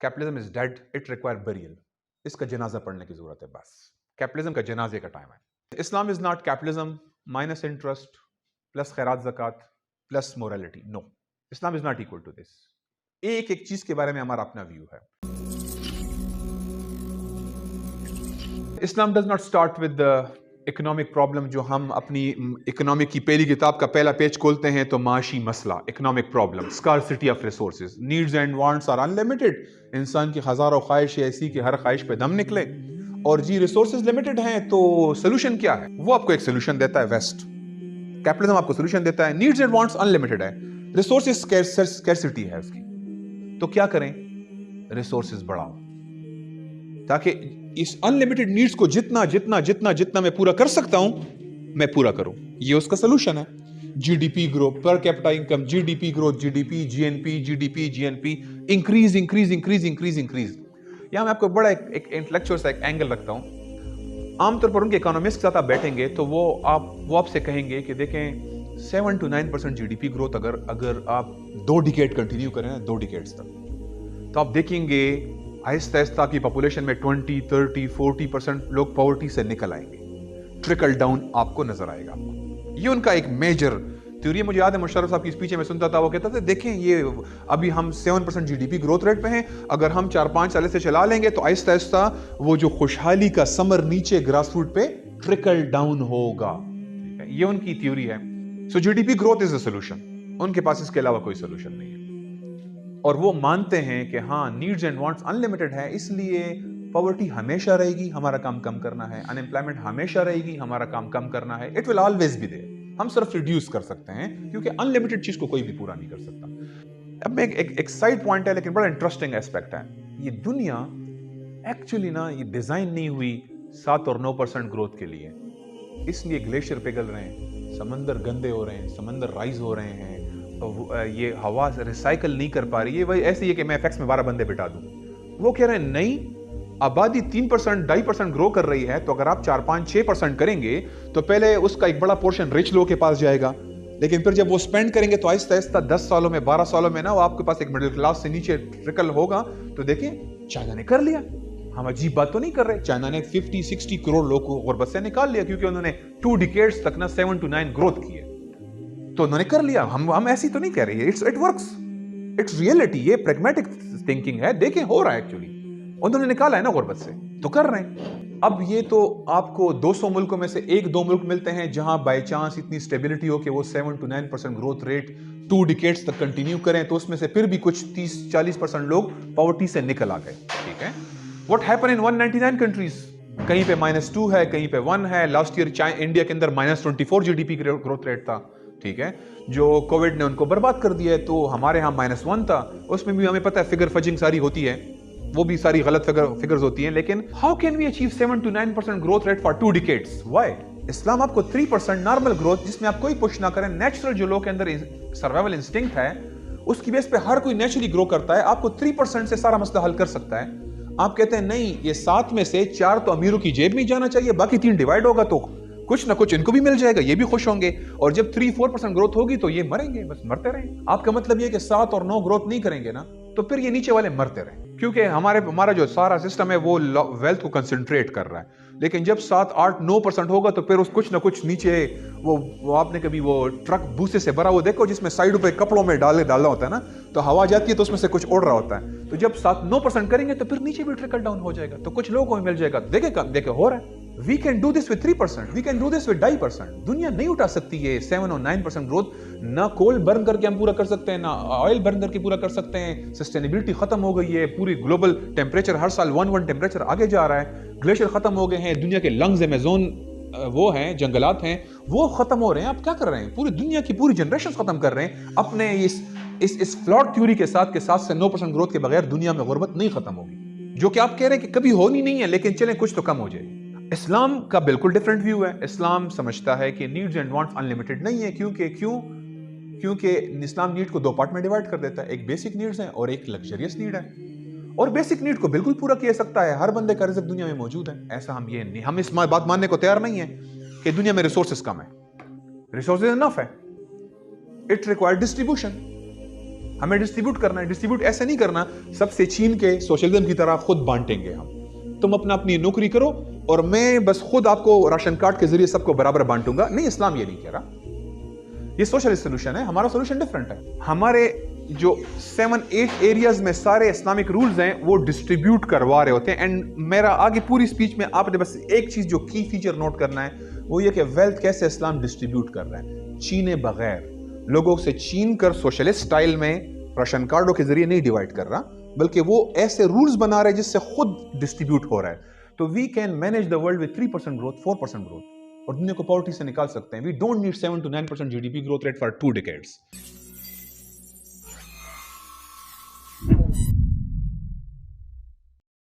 Capitalism is dead, it require burial. इसका जनाजा पढ़ने की जरूरत है बस। कैपिटलिज्म का जनाजे का टाइम है। Islam is not capitalism minus interest plus खैरात ज़कात plus morality. No, Islam is not equal to this. एक एक चीज के बारे में हमारा अपना व्यू है। इस्लाम does not start with the economic problem. जो हम अपनी इकोनॉमिक की पहली किताब का पहला पेज खोलते हैं तो माशी मसला, economic problem, scarcity of resources, needs and wants are unlimited. इंसान की हजारों ख्वाहिश ऐसी कि हर ख्वाहिश पे दम निकले, और जी रिसोर्सेज लिमिटेड हैं तो सोल्यूशन क्या है? वो आपको एक सोल्यूशन देता है वेस्ट। कैपिटलिज्म आपको सोल्यूशन देता है, नीड्स एंड वांट्स अनलिमिटेड है, रिसोर्सेज स्कैर्सिटी है उसकी। तो क्या करें? रिसोर्सेज बढ़ाओ ताकि इस अनलिमिटेड नीड्स को जितना जितना जितना जितना मैं पूरा कर सकता हूं मैं पूरा करूं। ये उसका सोल्यूशन है। GDP grow, per capita income, GDP growth, GDP, GNP, GDP, GNP, increase increase increase increase increase. यहां मैं आपको बड़ा एक इंटेलेक्चुअल सा एक एंगल रखता हूं। आमतौर पर उनके इकोनॉमिस्ट के साथ आप बैठेंगे तो वो आपसे कहेंगे कि देखें 7 to 9% जीडीपी ग्रोथ अगर आप 2 डिकेड कंटिन्यू करें ना, 2 डिकेड्स तक, तो आप देखेंगे आहिस्ता आहिस्ता की पॉपुलेशन में 20, 30, 40% लोग पॉवर्टी से निकल आएंगे। ट्रिकल डाउन आपको नजर आएगा। ये उनका एक मेजर थ्योरी। मुझे याद है मुशर्रफ साहब की स्पीच में सुनता था, वो कहता था देखें ये अभी हम 7% जीडीपी ग्रोथ रेट पे हैं, अगर हम 4-5 साल से चला लेंगे तो आहिस्ता आहिस्ता वो जो खुशहाली का समर नीचे ग्रास रूट पे ट्रिकल डाउन होगा। ये उनकी थ्योरी है। So GDP growth is a solution. उनके पास इसके अलावा कोई सोल्यूशन नहीं है। और वो मानते हैं कि हाँ, नीड्स एंड वांट्स अनलिमिटेड है, इसलिए पॉवर्टी हमेशा रहेगी, हमारा काम कम करना है, अनएम्प्लॉयमेंट हमेशा रहेगी, हमारा काम कम करना है। It will always be there. हम सिर्फ रिड्यूस कर सकते हैं क्योंकि अनलिमिटेड चीज को कोई भी पूरा नहीं कर सकता। अब एक साइड पॉइंट है लेकिन बड़ा इंटरेस्टिंग एस्पेक्ट है। ये दुनिया एक्चुअली ना ये डिजाइन नहीं हुई 7 और 9% ग्रोथ के लिए। इसलिए ग्लेशियर पिघल रहे हैं, समंदर गंदे हो रहे हैं, समंदर राइज हो रहे हैं, ये हवा रिसाइकल नहीं कर पा रही है। वही ऐसे ही है कि मैं एफएक्स में 12 बंदे बिठा दूं। वो कह रहे हैं नहीं, आबादी 3%, 2.5% ग्रो कर रही है, तो अगर आप 4, 5, 6% करेंगे तो पहले उसका एक बड़ा पोर्शन रिच लोगों के पास जाएगा, लेकिन फिर जब वो स्पेंड करेंगे तो आहिस्ता आहिस्ता 10 सालों में, 12 सालों में ना वो आपके पास एक मिडिल क्लास से नीचे ट्रिकल होगा। तो देखिए चाइना ने कर लिया। हम अजीब बात तो नहीं कर रहे। चाइना ने 50-60 करोड़ लोगों को गुर्बत से निकाल लिया क्योंकि उन्होंने 2 डिकेड्स तक ना 7 to 9 ग्रोथ की है, तो उन्होंने कर लिया। हम ऐसी तो नहीं कह रहे। It works, it's reality. ये प्रैग्मेटिक थिंकिंग है। देखें हो रहा है एक्चुअली। उन्होंने निकाला है ना गुर्बत से, तो कर रहे हैं। अब ये तो आपको 200 मुल्कों में से 1-2 मुल्क मिलते हैं जहां बाय चांस इतनी स्टेबिलिटी हो कि वो 7 to 9% ग्रोथ रेट 2 डिकेड्स तक कंटिन्यू करें, तो उसमें से फिर भी कुछ 30-40% लोग पॉवर्टी से निकल आ गए। ठीक है। What happen in 199 countries? कहीं पे -2 है, कहीं पे 1 है। लास्ट ईयर इंडिया के अंदर -24 जीडीपी ग्रोथ रेट था। ठीक है, जो कोविड ने उनको बर्बाद कर दिया है। तो हमारे यहाँ -1 था, उसमें भी हमें पता है फिगर फजिंग सारी होती है, वो भी सारी गलत फिगर्स होती हैं। लेकिन how can we achieve 7 to 9% growth rate for 2 decades? Why? इस्लाम आपको 3% नॉर्मल ग्रोथ, जिसमें आप कोई पुश ना करें, नेचुरल जो लोग के अंदर सर्वाइवल इंस्टिंक्ट है उसकी बेस पे हर कोई नेचुरली ग्रो करता है, आपको 3% से सारा मसला हल कर सकता है। आप कहते हैं नहीं, ये 7 में से 4 तो अमीरों की जेब में जाना चाहिए, बाकी 3 डिवाइड होगा तो कुछ ना कुछ इनको भी मिल जाएगा, ये भी खुश होंगे। और जब 3-4% ग्रोथ होगी तो ये मरेंगे, बस मरते रहेंगे। आपका मतलब ये कि 7 और 9 ग्रोथ नहीं करेंगे ना, तो फिर ये नीचे वाले मरते रहेंगे, क्योंकि हमारा जो सारा सिस्टम है वो वेल्थ को कंसंट्रेट कर रहा है। लेकिन जब 7, 8, 9% होगा तो फिर उस कुछ ना कुछ नीचे वो आपने कभी वो ट्रक भूसे से भरा वो देखो जिसमें साइडों पे कपड़ों में डालना होता है ना, तो हवा जाती है तो उसमें से कुछ उड़ रहा होता है। तो जब 7-9% करेंगे तो फिर नीचे भी ट्रिकल डाउन हो जाएगा, तो कुछ लोगों को मिल जाएगा। देखे हो रहा है। We can do this with 3%, we can do this with 2.5%। दुनिया नहीं उठा सकती ये 7 और 9% ग्रोथ। ना कोल बर्न करके हम पूरा कर सकते हैं, ना ऑयल बर्न करके पूरा कर सकते हैं। सस्टेनेबिलिटी खत्म हो गई है, पूरी ग्लोबल टेम्परेचर हर साल 1 टेम्परेचर आगे जा रहा है। ग्लेशियर खत्म हो गए हैं, दुनिया के लंग्स अमेज़न वो हैं, जंगलात हैं, वो खत्म हो रहे हैं। आप क्या कर रहे हैं? पूरी दुनिया की पूरी जनरेशन खत्म कर रहे हैं अपने इस फ्लॉट थ्योरी के साथ के 7 से 9% ग्रोथ के बगैर दुनिया में गुर्बत नहीं खत्म होगी, जो कि आप कह रहे हैं कि कभी होनी नहीं है, लेकिन चलें कुछ तो कम हो जाए। इस्लाम का बिल्कुल डिफरेंट व्यू है। इस्लाम समझता है कि नीड्स एंड वांट्स अनलिमिटेड नहीं है, क्योंकि इस्लाम नीड को 2 पार्ट में डिवाइड कर देता है। एक बेसिक नीड्स है और एक लग्जरियस नीड है। और बेसिक नीड को बिल्कुल पूरा किया सकता है, हर बंदे का रिज़्क दुनिया में मौजूद है। ऐसा हम इस बात मानने को तैयार नहीं है कि दुनिया में रिसोर्सेज कम है। रिसोर्सेज इनफ है, इट रिक्वायर डिस्ट्रीब्यूशन। ہمیں ڈسٹریبیوٹ کرنا ہے. ڈسٹریبیوٹ ایسے نہیں کرنا سب سے چھین کے سوشلزم کی طرح خود بانٹیں گے ہم. تم اپنی نوکری کرو اور میں بس خود آپ کو راشن کارڈ کے ذریعے سب کو برابر بانٹوں گا. نہیں، اسلام یہ نہیں کہہ رہا. یہ سوشلسٹ سولوشن ہے. ہمارا سولوشن ڈفرنٹ ہے. ہمارے جو 7-8 ایریاز میں سارے اسلامک رولز ہیں وہ ڈسٹریبیوٹ کروا رہے ہوتے ہیں. اینڈ میرا آگے پوری سپیچ میں آپ نے بس ایک چیز جو کی فیچر نوٹ کرنا ہے وہ یہ کہ ویلتھ کیسے اسلام ڈسٹریبیوٹ کر رہا ہے. چھینے بغیر، لوگوں سے چھین کر سوشلسٹ سٹائل میں راشن کارڈوں کے ذریعے نہیں ڈیوائڈ کر رہا، بلکہ وہ ایسے رولز بنا رہے جس سے خود ڈسٹریبیوٹ ہو رہا ہے. تو we can manage the world with 3% growth, 4% growth, اور دنیا کو پاورٹی سے نکال سکتے ہیں. We don't need 7 to 9% GDP growth rate for 2 decades.